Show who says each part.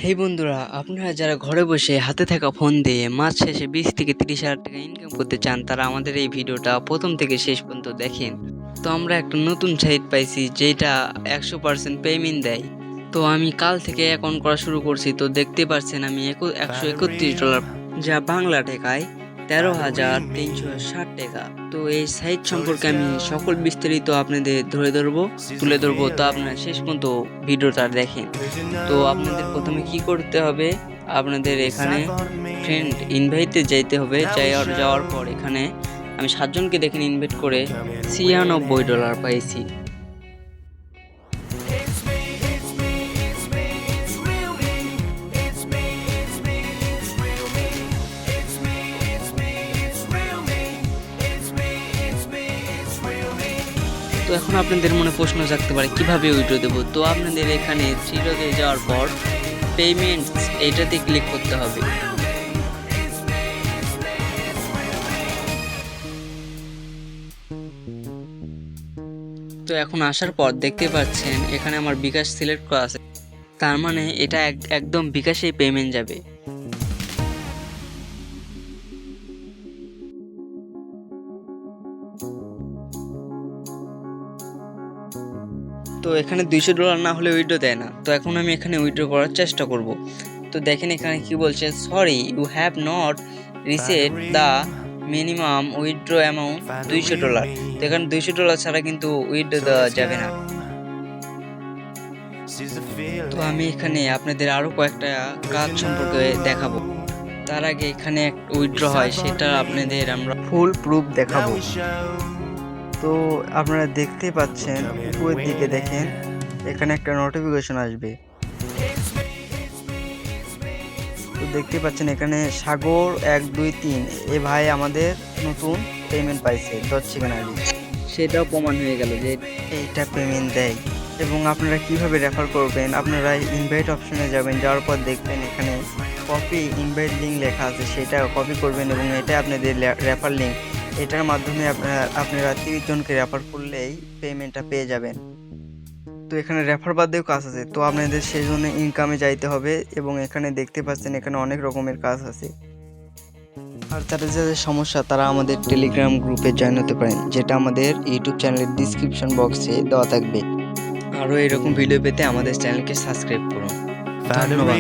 Speaker 1: হেই বন্ধুরা, আপনারা যারা ঘরে বসে হাতে থাকা ফোন দিয়ে মাস শেষে 20 থেকে 30 হাজার টাকা ইনকাম করতে চান, তারা আমাদের এই ভিডিওটা প্রথম থেকে শেষ পর্যন্ত দেখেন। তো আমরা একটা নতুন সাইট পাইছি যেটা 100% পেমেন্ট দেয়। তো আমি কাল থেকে অ্যাকাউন্ট করা শুরু করছি। তো দেখতে পাচ্ছেন আমি $131, যা বাংলা টাকায় 13,360 টাকা। তো এই সাইট সম্পর্কে আমি সকল বিস্তারিত আপনাদের তুলে ধরবো। তো আপনারা শেষ পর্যন্ত ভিডিওটা দেখেন। তো আপনাদের প্রথমে কি করতে হবে, আপনাদের এখানে ফ্রেন্ড ইনভাইটে যাইতে হবে। যাওয়ার পর এখানে আমি 7 জনকে দেখেন ইনভাইট করে $96 পাইছি। তো এখন আপনাদের মনে প্রশ্ন জাগতে পারে কিভাবে উইথড্র দেবো। তো আপনাদের এখানে 3 ডটে যাওয়ার পর পেমেন্টস এইটাতে ক্লিক করতে হবে। তো এখন আসার পর দেখতে পাচ্ছেন এখানে আমার বিকাশ সিলেক্ট করা আছে, তার মানে এটা একদম বিকাশেই পেমেন্ট যাবে। তো এখানে $200 না হলে উইথড্র দেয় না। তো এখন আমি এখানে উইথড্র করার চেষ্টা করব। তো দেখেন এখানে কি বলছে, sorry you have not reset the minimum withdraw amount $200। তো এখানে $200 ছাড়া কিন্তু উইথড্র দেওয়া যাবে না। তো আমি এখানে আপনাদের আরো কয়েকটা কাজ সম্পর্কে দেখাবো। তার আগে এখানে উইথড্র হয় সেটা আপনাদের আমরা ফুল প্রুফ দেখাবো। তো আপনারা দেখতে পাচ্ছেন উপরের দিকে দেখেন এখানে একটা নোটিফিকেশন আসবে। তো দেখতে পাচ্ছেন এখানে সাগর 123 এ ভাই আমাদের নতুন পেমেন্ট পাইছে 10 সেকেন্ড আগে। সেটাও প্রমাণ হয়ে গেল যে এইটা পেমেন্ট দেয়। এবং আপনারা কিভাবে রেফার করবেন, আপনারা ইনভাইট অপশনে যাবেন, যাওয়ার পর দেখবেন এখানে কপি ইনভাইট লিঙ্ক লেখা আছে, সেটা কপি করবেন এবং এটা আপনাদের রেফার লিঙ্ক। এটার মাধ্যমে আপনারা 30 জনকে রেফার করলেই পেমেন্টটা পেয়ে যাবেন। তো এখানে রেফার বাদেও কাজ আছে, তো আপনাদের সেই জন্য ইনকামে যাইতে হবে। এবং এখানে দেখতে পাচ্ছেন এখানে অনেক রকমের কাজ আছে। আর তাদের যাদের সমস্যা তারা আমাদের টেলিগ্রাম গ্রুপে জয়েন হতে পারেন, যেটা আমাদের ইউটিউব চ্যানেলের ডিসক্রিপশন বক্সে দেওয়া থাকবে। আরও এরকম ভিডিও পেতে আমাদের চ্যানেলকে সাবস্ক্রাইব করুন। ধন্যবাদ।